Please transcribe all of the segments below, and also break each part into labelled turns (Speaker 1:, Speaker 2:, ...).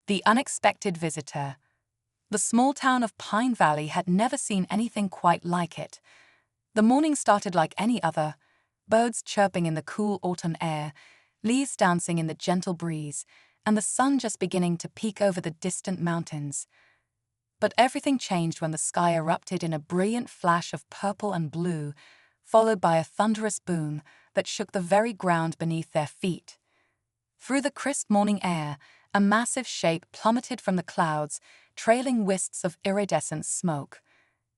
Speaker 1: The unexpected visitor. The small town of Pine Valley had never seen anything quite like it. The morning started like any other, birds chirping in the cool autumn air, leaves dancing in the gentle breeze, and the sun just beginning to peek over the distant mountains. But everything changed when the sky erupted in a brilliant flash of purple and blue, followed by a thunderous boom that shook the very ground beneath their feet. Through the crisp morning air, a massive shape plummeted from the clouds, trailing wisps of iridescent smoke.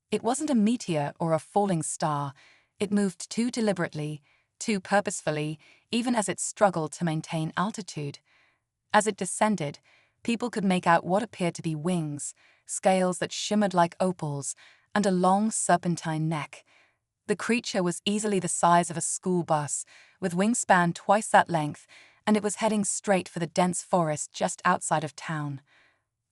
Speaker 1: It wasn't a meteor or a falling star. It moved too deliberately, too purposefully, even as it struggled to maintain altitude. As it descended, people could make out what appeared to be wings, scales that shimmered like opals, and a long serpentine neck. The creature was easily the size of a school bus, with wingspan twice that length, and it was heading straight for the dense forest just outside of town.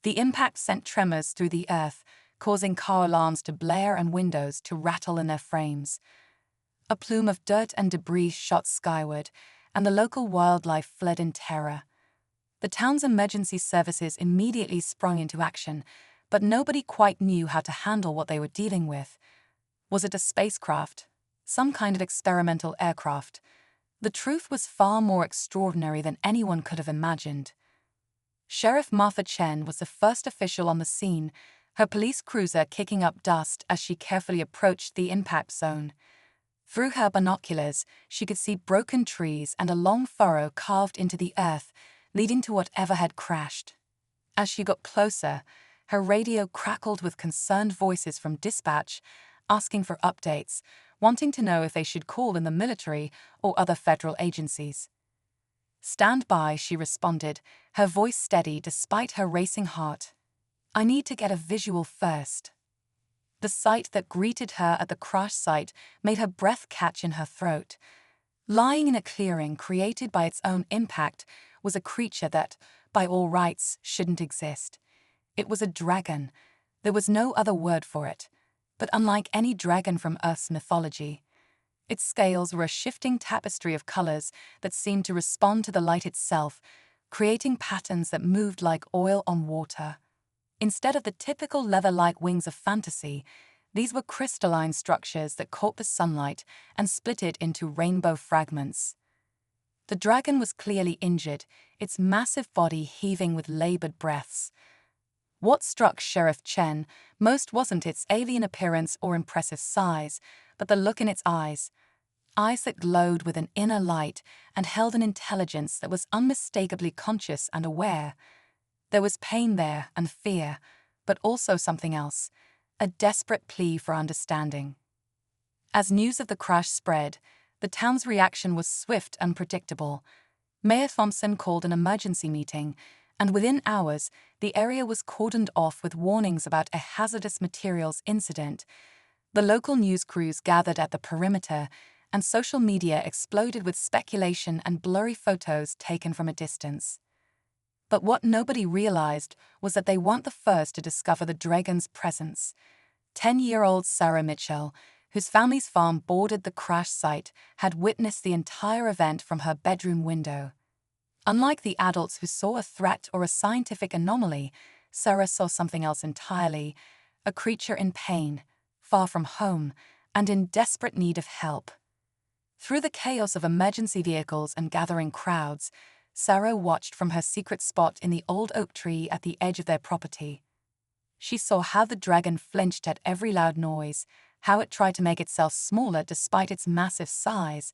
Speaker 1: The impact sent tremors through the earth, causing car alarms to blare and windows to rattle in their frames. A plume of dirt and debris shot skyward, and the local wildlife fled in terror. The town's emergency services immediately sprung into action, but nobody quite knew how to handle what they were dealing with. Was it a spacecraft? Some kind of experimental aircraft? The truth was far more extraordinary than anyone could have imagined. Sheriff Martha Chen was the first official on the scene, her police cruiser kicking up dust as she carefully approached the impact zone. Through her binoculars, she could see broken trees and a long furrow carved into the earth, leading to whatever had crashed. As she got closer, her radio crackled with concerned voices from dispatch, asking for updates, wanting to know if they should call in the military or other federal agencies. "Stand by," she responded, her voice steady despite her racing heart. "I need to get a visual first." The sight that greeted her at the crash site made her breath catch in her throat. Lying in a clearing created by its own impact was a creature that, by all rights, shouldn't exist. It was a dragon. There was no other word for it. But unlike any dragon from Earth's mythology, its scales were a shifting tapestry of colors that seemed to respond to the light itself, creating patterns that moved like oil on water. Instead of the typical leather-like wings of fantasy, these were crystalline structures that caught the sunlight and split it into rainbow fragments. The dragon was clearly injured, its massive body heaving with labored breaths. What struck Sheriff Chen most wasn't its alien appearance or impressive size, but the look in its eyes. Eyes that glowed with an inner light and held an intelligence that was unmistakably conscious and aware. There was pain there and fear, but also something else, a desperate plea for understanding. As news of the crash spread, the town's reaction was swift and predictable. Mayor Thompson called an emergency meeting, and within hours, the area was cordoned off with warnings about a hazardous materials incident. The local news crews gathered at the perimeter, and social media exploded with speculation and blurry photos taken from a distance. But what nobody realized was that they weren't the first to discover the dragon's presence. 10-year-old Sarah Mitchell, whose family's farm bordered the crash site, had witnessed the entire event from her bedroom window. Unlike the adults who saw a threat or a scientific anomaly, Sarah saw something else entirely, a creature in pain, far from home, and in desperate need of help. Through the chaos of emergency vehicles and gathering crowds, Sarah watched from her secret spot in the old oak tree at the edge of their property. She saw how the dragon flinched at every loud noise, how it tried to make itself smaller despite its massive size,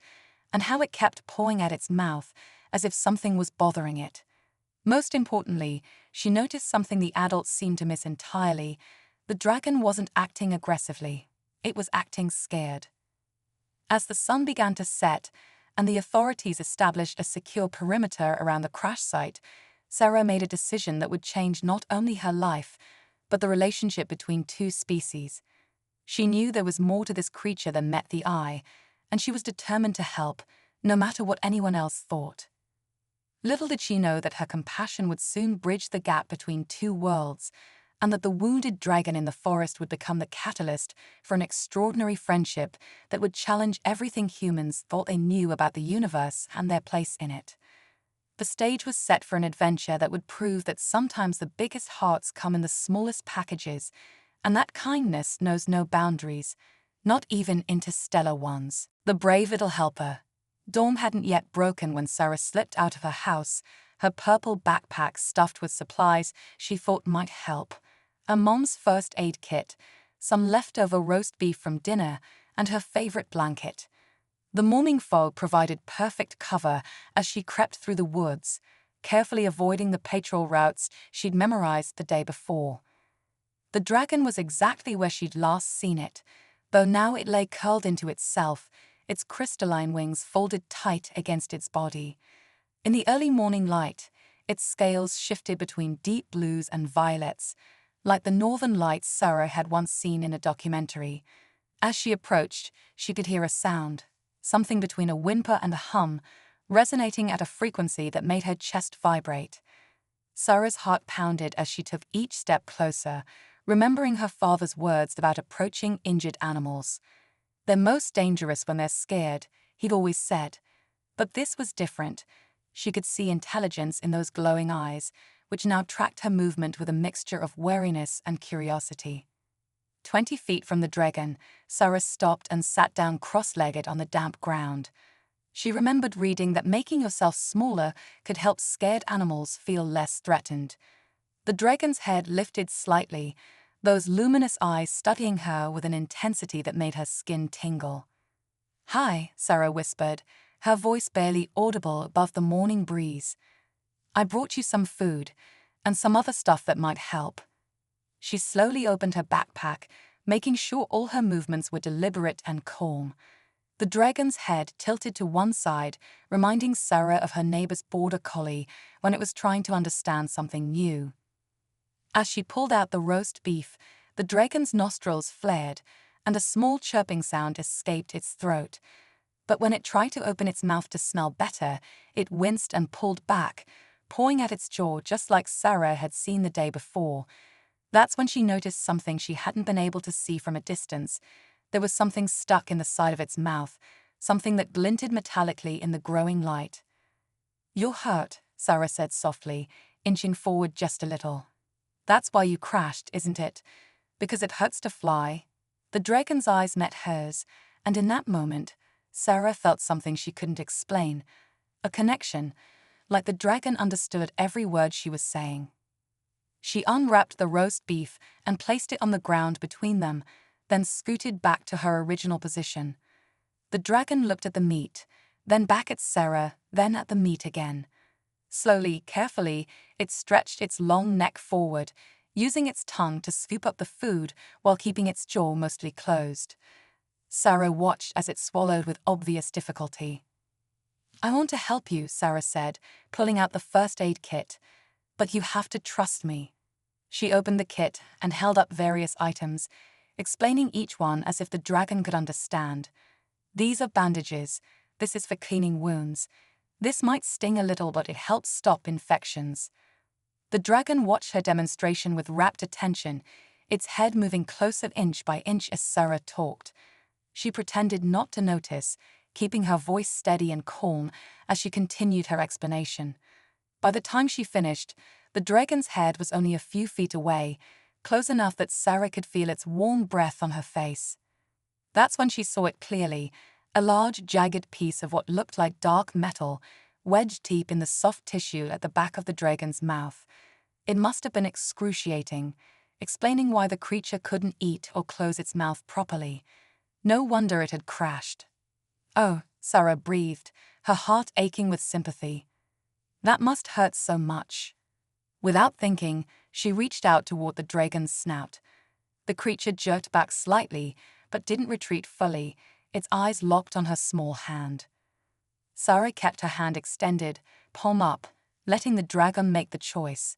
Speaker 1: and how it kept pawing at its mouth as if something was bothering it. Most importantly, she noticed something the adults seemed to miss entirely. The dragon wasn't acting aggressively. It was acting scared. As the sun began to set, and the authorities established a secure perimeter around the crash site, Sarah made a decision that would change not only her life, but the relationship between two species. She knew there was more to this creature than met the eye, and she was determined to help, no matter what anyone else thought. Little did she know that her compassion would soon bridge the gap between two worlds, and that the wounded dragon in the forest would become the catalyst for an extraordinary friendship that would challenge everything humans thought they knew about the universe and their place in it. The stage was set for an adventure that would prove that sometimes the biggest hearts come in the smallest packages, and that kindness knows no boundaries, not even interstellar ones. The brave little helper. Dawn hadn't yet broken when Sarah slipped out of her house, her purple backpack stuffed with supplies she thought might help. A mom's first aid kit, some leftover roast beef from dinner, and her favorite blanket. The morning fog provided perfect cover as she crept through the woods, carefully avoiding the patrol routes she'd memorized the day before. The dragon was exactly where she'd last seen it, though now it lay curled into itself, its crystalline wings folded tight against its body. In the early morning light, its scales shifted between deep blues and violets, like the northern lights Sarah had once seen in a documentary. As she approached, she could hear a sound, something between a whimper and a hum, resonating at a frequency that made her chest vibrate. Sarah's heart pounded as she took each step closer, remembering her father's words about approaching injured animals. They're most dangerous when they're scared, he'd always said. But this was different. She could see intelligence in those glowing eyes, which now tracked her movement with a mixture of wariness and curiosity. 20 feet from the dragon, Sarah stopped and sat down cross-legged on the damp ground. She remembered reading that making yourself smaller could help scared animals feel less threatened. The dragon's head lifted slightly, those luminous eyes studying her with an intensity that made her skin tingle. "Hi," Sarah whispered, her voice barely audible above the morning breeze. "I brought you some food, and some other stuff that might help." She slowly opened her backpack, making sure all her movements were deliberate and calm. The dragon's head tilted to one side, reminding Sarah of her neighbor's border collie when it was trying to understand something new. As she pulled out the roast beef, the dragon's nostrils flared, and a small chirping sound escaped its throat. But when it tried to open its mouth to smell better, it winced and pulled back, pawing at its jaw just like Sarah had seen the day before. That's when she noticed something she hadn't been able to see from a distance. There was something stuck in the side of its mouth, something that glinted metallically in the growing light. "You're hurt," Sarah said softly, inching forward just a little. "That's why you crashed, isn't it? Because it hurts to fly?" The dragon's eyes met hers, and in that moment, Sarah felt something she couldn't explain. A connection, like the dragon understood every word she was saying. She unwrapped the roast beef and placed it on the ground between them, then scooted back to her original position. The dragon looked at the meat, then back at Sarah, then at the meat again. Slowly, carefully, it stretched its long neck forward, using its tongue to scoop up the food while keeping its jaw mostly closed. Sarah watched as it swallowed with obvious difficulty. "I want to help you," Sarah said, pulling out the first aid kit. "But you have to trust me." She opened the kit and held up various items, explaining each one as if the dragon could understand. "These are bandages. This is for cleaning wounds. This might sting a little, but it helps stop infections." The dragon watched her demonstration with rapt attention, its head moving closer inch by inch as Sarah talked. She pretended not to notice, keeping her voice steady and calm as she continued her explanation. By the time she finished, the dragon's head was only a few feet away, close enough that Sarah could feel its warm breath on her face. That's when she saw it clearly, a large, jagged piece of what looked like dark metal, wedged deep in the soft tissue at the back of the dragon's mouth. It must have been excruciating, explaining why the creature couldn't eat or close its mouth properly. No wonder it had crashed. "Oh," Sarah breathed, her heart aching with sympathy. "That must hurt so much." Without thinking, she reached out toward the dragon's snout. The creature jerked back slightly, but didn't retreat fully, its eyes locked on her small hand. Sarah kept her hand extended, palm up, letting the dragon make the choice.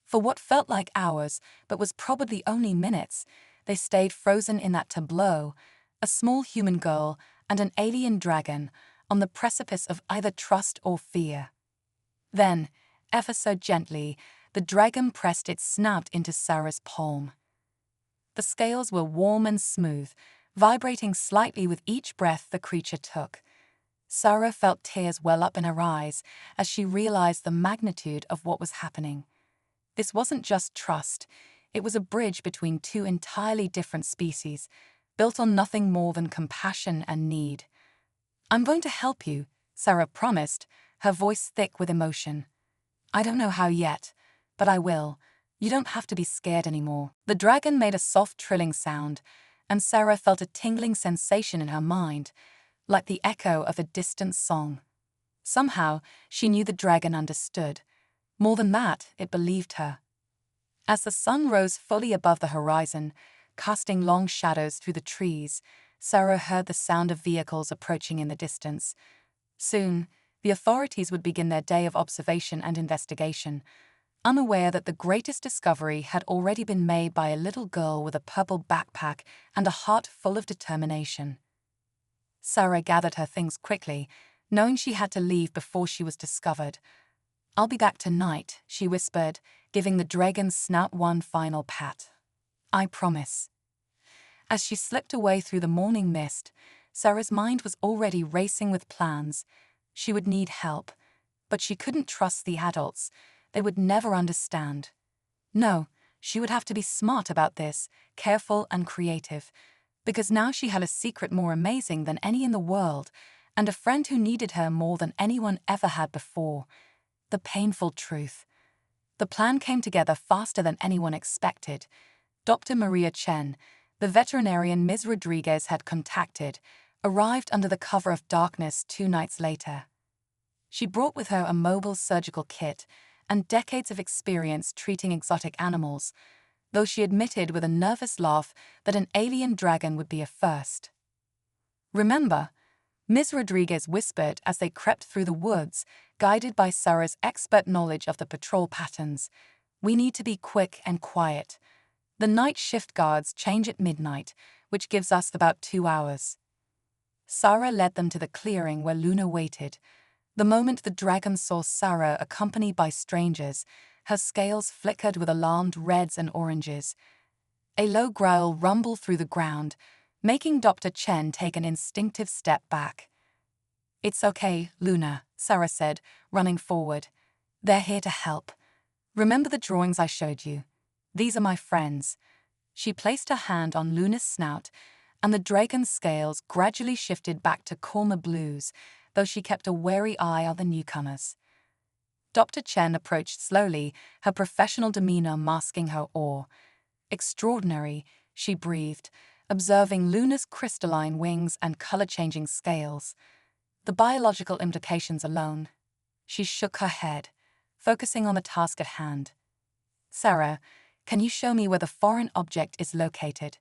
Speaker 1: For what felt like hours, but was probably only minutes, they stayed frozen in that tableau, a small human girl and an alien dragon, on the precipice of either trust or fear. Then, ever so gently, the dragon pressed its snout into Sarah's palm. The scales were warm and smooth, vibrating slightly with each breath the creature took. Sarah felt tears well up in her eyes as she realized the magnitude of what was happening. This wasn't just trust, it was a bridge between two entirely different species, built on nothing more than compassion and need. "I'm going to help you," Sarah promised, her voice thick with emotion. "I don't know how yet, but I will. You don't have to be scared anymore." The dragon made a soft trilling sound, and Sarah felt a tingling sensation in her mind, like the echo of a distant song. Somehow, she knew the dragon understood. More than that, it believed her. As the sun rose fully above the horizon, casting long shadows through the trees, Sarah heard the sound of vehicles approaching in the distance. Soon, the authorities would begin their day of observation and investigation, unaware that the greatest discovery had already been made by a little girl with a purple backpack and a heart full of determination. Sarah gathered her things quickly, knowing she had to leave before she was discovered. "I'll be back tonight," she whispered, giving the dragon's snout one final pat. "I promise." As she slipped away through the morning mist, Sarah's mind was already racing with plans. She would need help, but she couldn't trust the adults. They would never understand. No, she would have to be smart about this, careful and creative, because now she had a secret more amazing than any in the world, and a friend who needed her more than anyone ever had before. The painful truth. The plan came together faster than anyone expected. Dr. Maria Chen, the veterinarian Ms. Rodriguez had contacted, arrived under the cover of darkness 2 nights later. She brought with her a mobile surgical kit and decades of experience treating exotic animals, though she admitted with a nervous laugh that an alien dragon would be a first. "Remember," Ms. Rodriguez whispered as they crept through the woods, guided by Sarah's expert knowledge of the patrol patterns, "we need to be quick and quiet. The night shift guards change at midnight, which gives us about 2 hours." Sarah led them to the clearing where Luna waited. The moment the dragon saw Sarah accompanied by strangers, her scales flickered with alarmed reds and oranges. A low growl rumbled through the ground, making Dr. Chen take an instinctive step back. "It's okay, Luna," Sarah said, running forward. "They're here to help. Remember the drawings I showed you? These are my friends." She placed her hand on Luna's snout, and the dragon's scales gradually shifted back to calmer blues, though she kept a wary eye on the newcomers. Dr. Chen approached slowly, her professional demeanor masking her awe. "Extraordinary," she breathed, observing Luna's crystalline wings and color-changing scales. "The biological implications alone." She shook her head, focusing on the task at hand. "Sarah, can you show me where the foreign object is located?"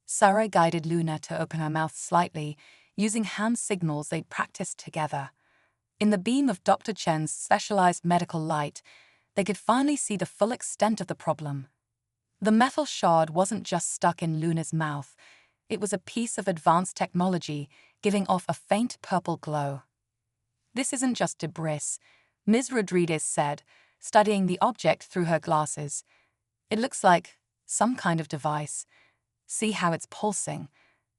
Speaker 1: Sarah guided Luna to open her mouth slightly, using hand signals they'd practiced together. In the beam of Dr. Chen's specialized medical light, they could finally see the full extent of the problem. The metal shard wasn't just stuck in Luna's mouth. It was a piece of advanced technology, giving off a faint purple glow. "This isn't just debris," Ms. Rodriguez said, studying the object through her glasses. "It looks like some kind of device. See how it's pulsing."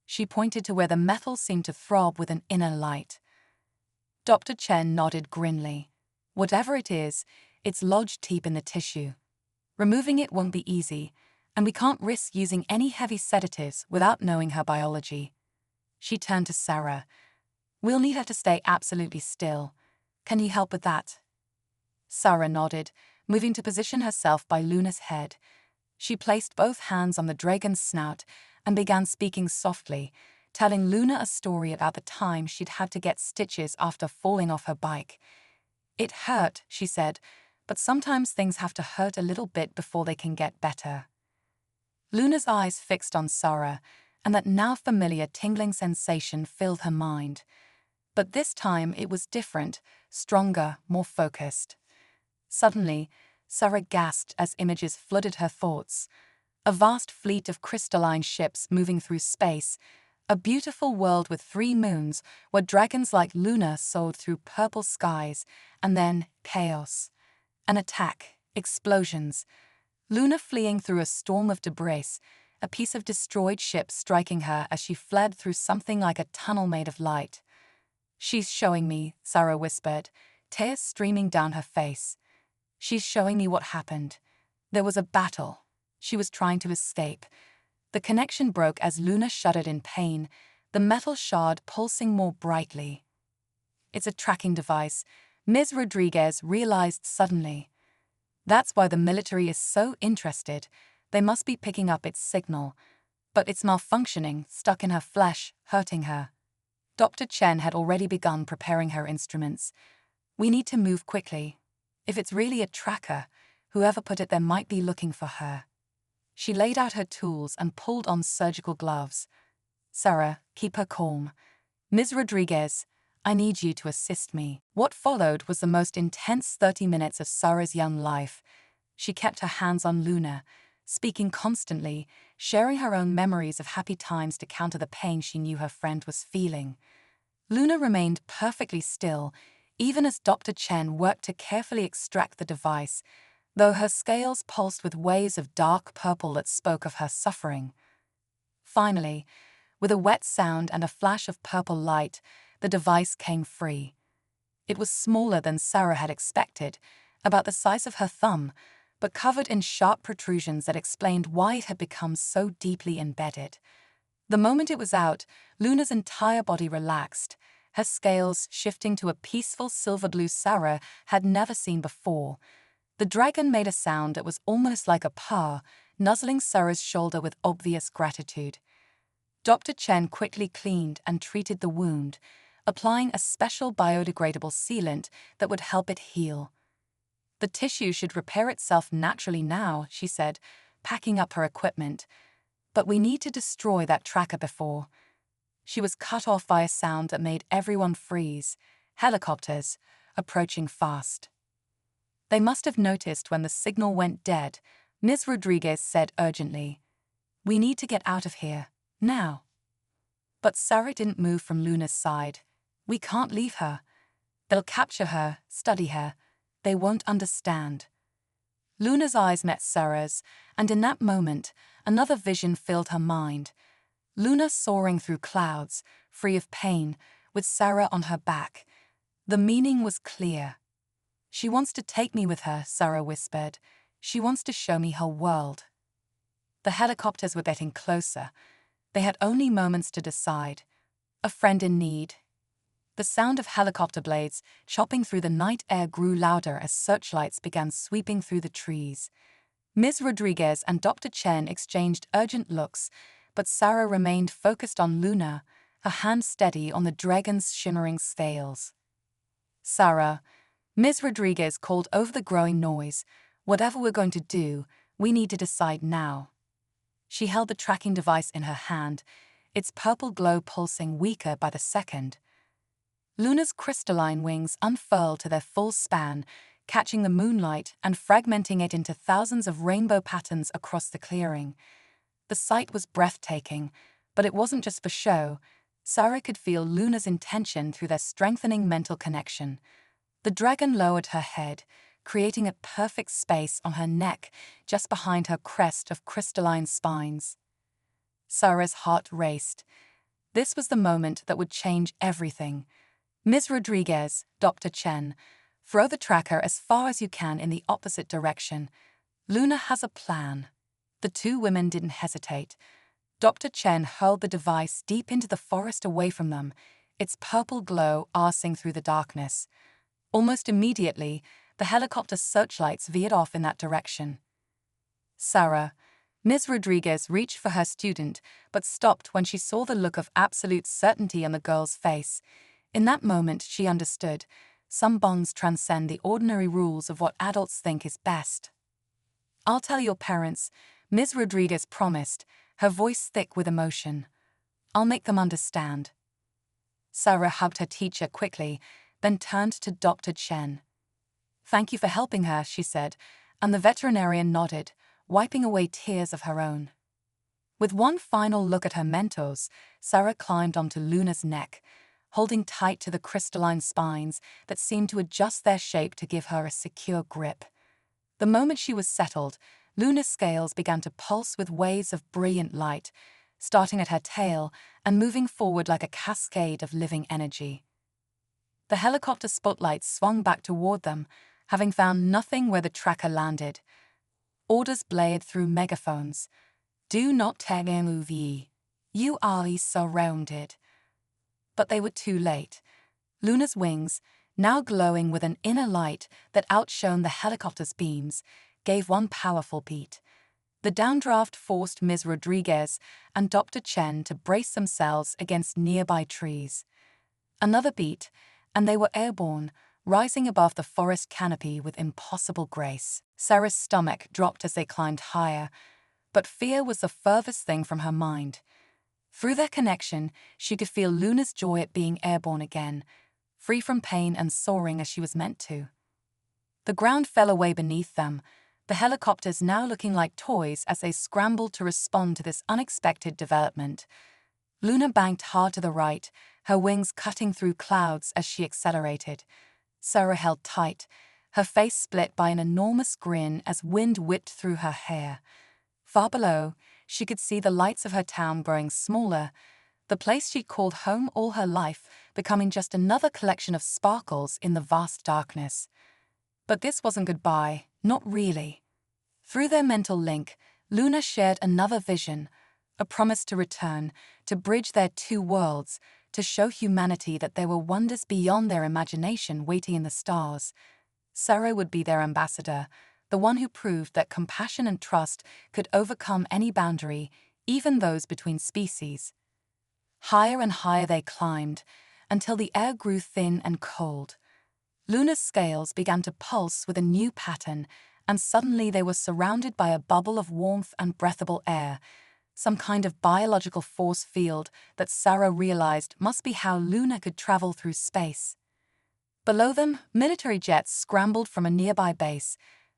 Speaker 1: She pointed to where the metal seemed to throb with an inner light. Dr. Chen nodded grimly. "Whatever it is, it's lodged deep in the tissue. Removing it won't be easy, and we can't risk using any heavy sedatives without knowing her biology." She turned to Sarah. "We'll need her to stay absolutely still. Can you help with that?" Sarah nodded, moving to position herself by Luna's head. She placed both hands on the dragon's snout and began speaking softly, telling Luna a story about the time she'd had to get stitches after falling off her bike. "It hurt," she said, "but sometimes things have to hurt a little bit before they can get better." Luna's eyes fixed on Sarah, and that now familiar tingling sensation filled her mind. But this time it was different, stronger, more focused. Suddenly, Sarah gasped as images flooded her thoughts. A vast fleet of crystalline ships moving through space, a beautiful world with 3 moons where dragons like Luna soared through purple skies, and then chaos. An attack, explosions. Luna fleeing through a storm of debris, a piece of destroyed ship striking her as she fled through something like a tunnel made of light. She's showing me, Sarah whispered, tears streaming down her face. She's showing me what happened. There was a battle. She was trying to escape. The connection broke as Luna shuddered in pain, the metal shard pulsing more brightly. It's a tracking device, Ms. Rodriguez realized suddenly. That's why the military is so interested. They must be picking up its signal. But it's malfunctioning, stuck in her flesh, hurting her. Dr. Chen had already begun preparing her instruments. We need to move quickly. If it's really a tracker, whoever put it there might be looking for her. She laid out her tools and pulled on surgical gloves. Sarah, keep her calm. Ms. Rodriguez, I need you to assist me. What followed was the most intense 30 minutes of Sarah's young life. She kept her hands on Luna, speaking constantly, sharing her own memories of happy times to counter the pain she knew her friend was feeling. Luna remained perfectly still, even as Dr. Chen worked to carefully extract the device, though her scales pulsed with waves of dark purple that spoke of her suffering. Finally, with a wet sound and a flash of purple light, the device came free. It was smaller than Sarah had expected, about the size of her thumb, but covered in sharp protrusions that explained why it had become so deeply embedded. The moment it was out, Luna's entire body relaxed, her scales shifting to a peaceful silver blue Sarah had never seen before. The dragon made a sound that was almost like a purr, nuzzling Sarah's shoulder with obvious gratitude. Dr. Chen quickly cleaned and treated the wound, applying a special biodegradable sealant that would help it heal. The tissue should repair itself naturally now, she said, packing up her equipment. But we need to destroy that tracker before. She was cut off by a sound that made everyone freeze. Helicopters, approaching fast. They must have noticed when the signal went dead, Ms. Rodriguez said urgently. We need to get out of here, now. But Sarah didn't move from Luna's side. We can't leave her. They'll capture her, study her. They won't understand. Luna's eyes met Sarah's, and in that moment, another vision filled her mind. Luna soaring through clouds, free of pain, with Sarah on her back. The meaning was clear. She wants to take me with her, Sarah whispered. She wants to show me her world. The helicopters were getting closer. They had only moments to decide. A friend in need. The sound of helicopter blades chopping through the night air grew louder as searchlights began sweeping through the trees. Ms. Rodriguez and Dr. Chen exchanged urgent looks, but Sarah remained focused on Luna, her hand steady on the dragon's shimmering scales. Sarah, Ms. Rodriguez called over the growing noise. Whatever we're going to do, we need to decide now. She held the tracking device in her hand, its purple glow pulsing weaker by the second. Luna's crystalline wings unfurled to their full span, catching the moonlight and fragmenting it into thousands of rainbow patterns across the clearing. The sight was breathtaking, but it wasn't just for show. Sarah could feel Luna's intention through their strengthening mental connection. The dragon lowered her head, creating a perfect space on her neck just behind her crest of crystalline spines. Sarah's heart raced. This was the moment that would change everything. Ms. Rodriguez, Dr. Chen, throw the tracker as far as you can in the opposite direction. Luna has a plan. The two women didn't hesitate. Dr. Chen hurled the device deep into the forest away from them, its purple glow arcing through the darkness. Almost immediately, the helicopter searchlights veered off in that direction. Sarah, Ms. Rodriguez reached for her student, but stopped when she saw the look of absolute certainty on the girl's face. In that moment, she understood. Some bonds transcend the ordinary rules of what adults think is best. I'll tell your parents, Ms. Rodriguez promised, her voice thick with emotion. I'll make them understand. Sarah hugged her teacher quickly, then turned to Dr. Chen. Thank you for helping her, she said, and the veterinarian nodded, wiping away tears of her own. With one final look at her mentors, Sarah climbed onto Luna's neck, holding tight to the crystalline spines that seemed to adjust their shape to give her a secure grip. The moment she was settled, Luna's scales began to pulse with waves of brilliant light, starting at her tail and moving forward like a cascade of living energy. The helicopter spotlights swung back toward them, having found nothing where the tracker landed. Orders blared through megaphones. Do not take a move. You are surrounded. But they were too late. Luna's wings, now glowing with an inner light that outshone the helicopter's beams, gave one powerful beat. The downdraft forced Ms. Rodriguez and Dr. Chen to brace themselves against nearby trees. Another beat, and they were airborne, rising above the forest canopy with impossible grace. Sarah's stomach dropped as they climbed higher, but fear was the furthest thing from her mind. Through their connection, she could feel Luna's joy at being airborne again, free from pain and soaring as she was meant to. The ground fell away beneath them, the helicopters now looking like toys as they scrambled to respond to this unexpected development. Luna banked hard to the right, her wings cutting through clouds as she accelerated. Sarah held tight, her face split by an enormous grin as wind whipped through her hair. Far below, she could see the lights of her town growing smaller, the place she'd called home all her life becoming just another collection of sparkles in the vast darkness. But this wasn't goodbye, not really. Through their mental link, Luna shared another vision, a promise to return, to bridge their two worlds, to show humanity that there were wonders beyond their imagination waiting in the stars. Sarah would be their ambassador, the one who proved that compassion and trust could overcome any boundary, even those between species. Higher and higher they climbed, until the air grew thin and cold. Luna's scales began to pulse with a new pattern, and suddenly they were surrounded by a bubble of warmth and breathable air, some kind of biological force field that Sarah realized must be how Luna could travel through space. Below them, military jets scrambled from a nearby base,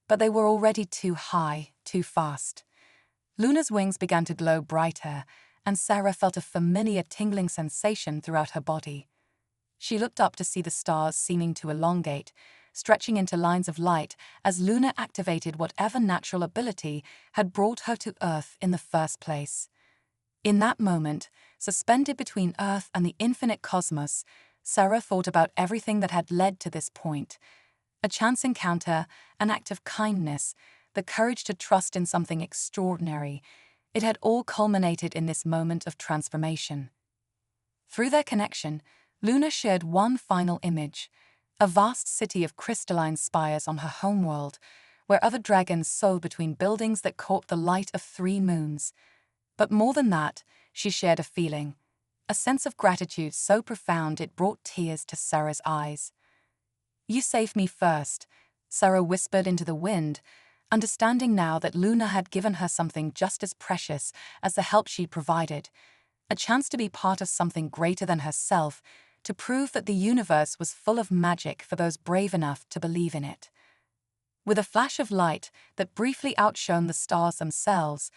Speaker 1: but they were already too high, too fast. Luna's wings began to glow brighter, and Sarah felt a familiar tingling sensation throughout her body. She looked up to see the stars seeming to elongate, stretching into lines of light as Luna activated whatever natural ability had brought her to Earth in the first place. In that moment, suspended between Earth and the infinite cosmos, Sarah thought about everything that had led to this point. A chance encounter, an act of kindness, the courage to trust in something extraordinary. It had all culminated in this moment of transformation. Through their connection, Luna shared one final image, a vast city of crystalline spires on her homeworld, where other dragons soared between buildings that caught the light of 3 moons. But more than that, she shared a feeling, a sense of gratitude so profound it brought tears to Sarah's eyes. "You saved me first," Sarah whispered into the wind, understanding now that Luna had given her something just as precious as the help she'd provided, a chance to be part of something greater than herself, to prove that the universe was full of magic for those brave enough to believe in it. With a flash of light that briefly outshone the stars themselves,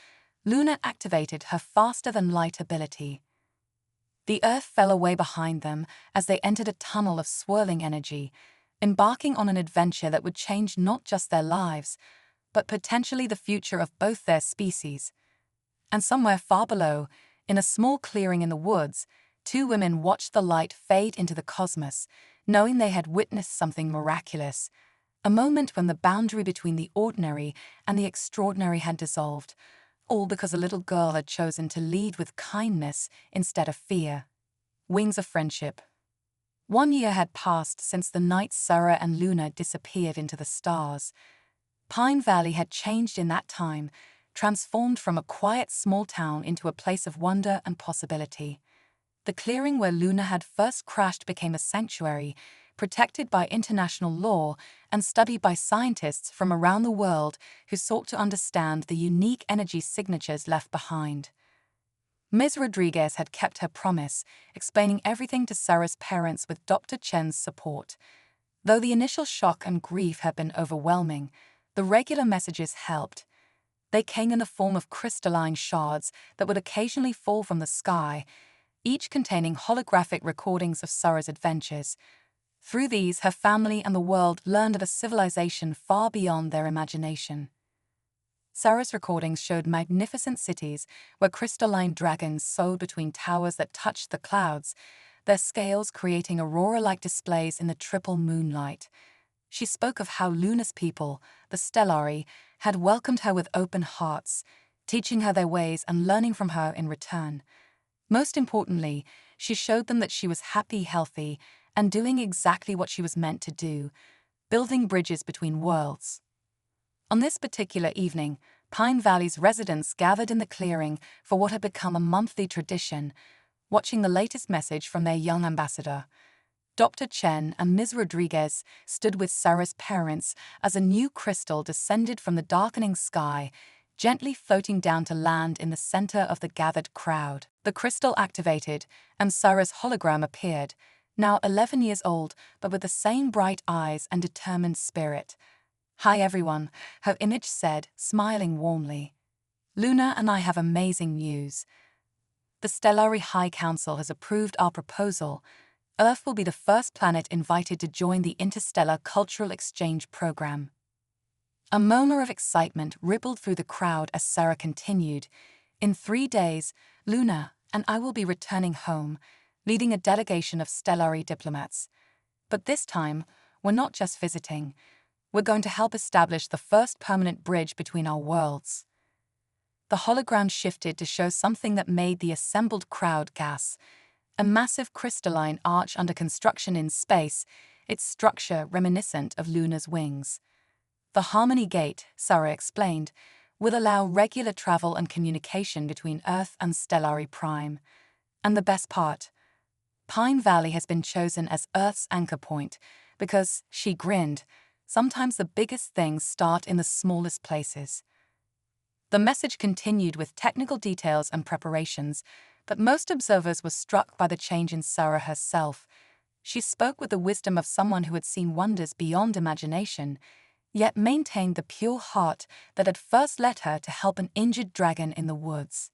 Speaker 1: Luna activated her faster-than-light ability. The Earth fell away behind them as they entered a tunnel of swirling energy, embarking on an adventure that would change not just their lives, but potentially the future of both their species. And somewhere far below, in a small clearing in the woods, 2 women watched the light fade into the cosmos, knowing they had witnessed something miraculous, a moment when the boundary between the ordinary and the extraordinary had dissolved, all because a little girl had chosen to lead with kindness instead of fear. Wings of friendship. 1 year had passed since the night Sarah and Luna disappeared into the stars. Pine Valley had changed in that time, transformed from a quiet small town into a place of wonder and possibility. The clearing where Luna had first crashed became a sanctuary, protected by international law and studied by scientists from around the world who sought to understand the unique energy signatures left behind. Ms. Rodriguez had kept her promise, explaining everything to Sarah's parents with Dr. Chen's support. Though the initial shock and grief had been overwhelming, the regular messages helped. They came in the form of crystalline shards that would occasionally fall from the sky, each containing holographic recordings of Sarah's adventures. Through these, her family and the world learned of a civilization far beyond their imagination. Sarah's recordings showed magnificent cities where crystalline dragons soared between towers that touched the clouds, their scales creating aurora-like displays in the triple moonlight. She spoke of how Luna's people, the Stellari, had welcomed her with open hearts, teaching her their ways and learning from her in return. Most importantly, she showed them that she was happy, healthy, and doing exactly what she was meant to do, building bridges between worlds. On this particular evening, Pine Valley's residents gathered in the clearing for what had become a monthly tradition, watching the latest message from their young ambassador. Dr. Chen and Ms. Rodriguez stood with Sarah's parents as a new crystal descended from the darkening sky, gently floating down to land in the center of the gathered crowd. The crystal activated, and Sarah's hologram appeared, now 11 years old, but with the same bright eyes and determined spirit. "Hi everyone," her image said, smiling warmly. "Luna and I have amazing news. The Stellari High Council has approved our proposal. Earth will be the first planet invited to join the Interstellar Cultural Exchange Program." A murmur of excitement rippled through the crowd as Sarah continued. "In 3 days, Luna and I will be returning home, leading a delegation of Stellari diplomats. But this time, we're not just visiting. We're going to help establish the first permanent bridge between our worlds." The hologram shifted to show something that made the assembled crowd gasp. A massive crystalline arch under construction in space, its structure reminiscent of Luna's wings. "The Harmony Gate," Sarah explained, "will allow regular travel and communication between Earth and Stellari Prime. And the best part, Pine Valley has been chosen as Earth's anchor point because," she grinned, "sometimes the biggest things start in the smallest places." The message continued with technical details and preparations, but most observers were struck by the change in Sarah herself. She spoke with the wisdom of someone who had seen wonders beyond imagination, yet maintained the pure heart that had first led her to help an injured dragon in the woods.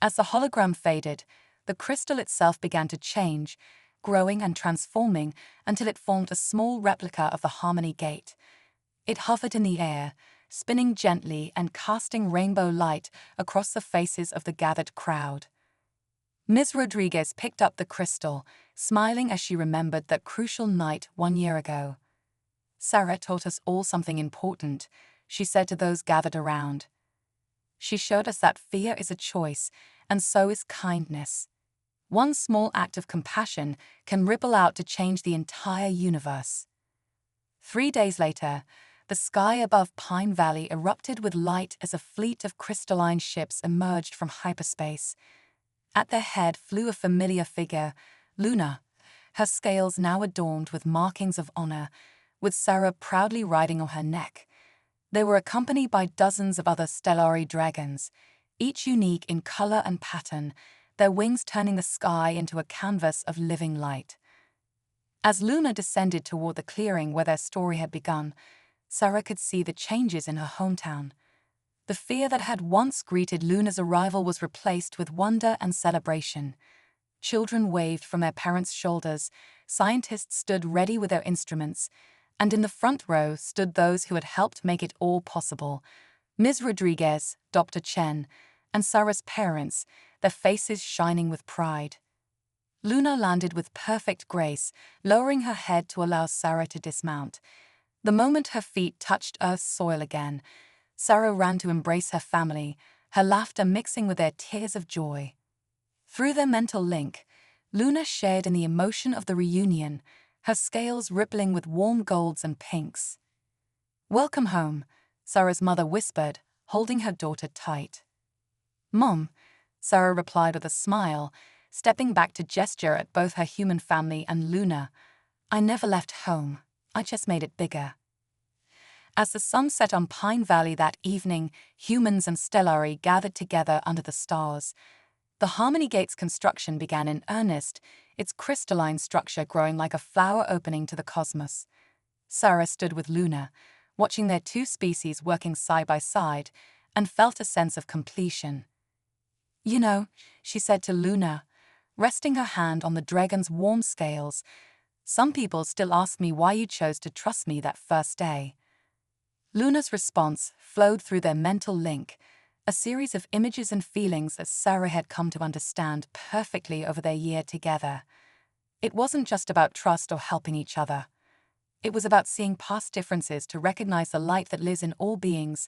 Speaker 1: As the hologram faded, the crystal itself began to change, growing and transforming until it formed a small replica of the Harmony Gate. It hovered in the air, spinning gently and casting rainbow light across the faces of the gathered crowd. Ms. Rodriguez picked up the crystal, smiling as she remembered that crucial night 1 year ago. "Sarah taught us all something important," she said to those gathered around. "She showed us that fear is a choice, and so is kindness. One small act of compassion can ripple out to change the entire universe." 3 days later, the sky above Pine Valley erupted with light as a fleet of crystalline ships emerged from hyperspace. At their head flew a familiar figure, Luna, her scales now adorned with markings of honor, with Sarah proudly riding on her neck. They were accompanied by dozens of other Stellari dragons, each unique in color and pattern, their wings turning the sky into a canvas of living light. As Luna descended toward the clearing where their story had begun, Sarah could see the changes in her hometown. The fear that had once greeted Luna's arrival was replaced with wonder and celebration. Children waved from their parents' shoulders, scientists stood ready with their instruments, and in the front row stood those who had helped make it all possible. Ms. Rodriguez, Dr. Chen, and Sarah's parents, their faces shining with pride. Luna landed with perfect grace, lowering her head to allow Sarah to dismount. The moment her feet touched Earth's soil again, Sarah ran to embrace her family, her laughter mixing with their tears of joy. Through their mental link, Luna shared in the emotion of the reunion, her scales rippling with warm golds and pinks. "Welcome home," Sarah's mother whispered, holding her daughter tight. "Mom," Sarah replied with a smile, stepping back to gesture at both her human family and Luna. "I never left home, I just made it bigger." As the sun set on Pine Valley that evening, humans and Stellari gathered together under the stars. The Harmony Gate's construction began in earnest, its crystalline structure growing like a flower opening to the cosmos. Sarah stood with Luna, watching their two species working side by side, and felt a sense of completion. "You know," she said to Luna, resting her hand on the dragon's warm scales, "some people still ask me why you chose to trust me that first day." Luna's response flowed through their mental link, a series of images and feelings that Sarah had come to understand perfectly over their year together. It wasn't just about trust or helping each other. It was about seeing past differences to recognize the light that lives in all beings,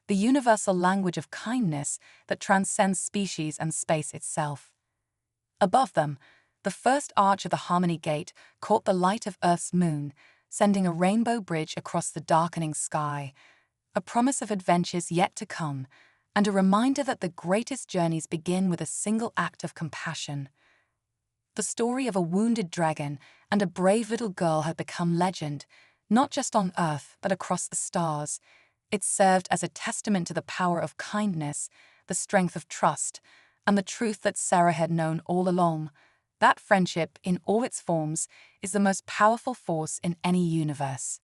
Speaker 1: the universal language of kindness that transcends species and space itself. Above them, the first arch of the Harmony Gate caught the light of Earth's moon, sending a rainbow bridge across the darkening sky, a promise of adventures yet to come, and a reminder that the greatest journeys begin with a single act of compassion. The story of a wounded dragon and a brave little girl had become legend, not just on Earth, but across the stars. It served as a testament to the power of kindness, the strength of trust, and the truth that Sarah had known all along. That friendship, in all its forms, is the most powerful force in any universe.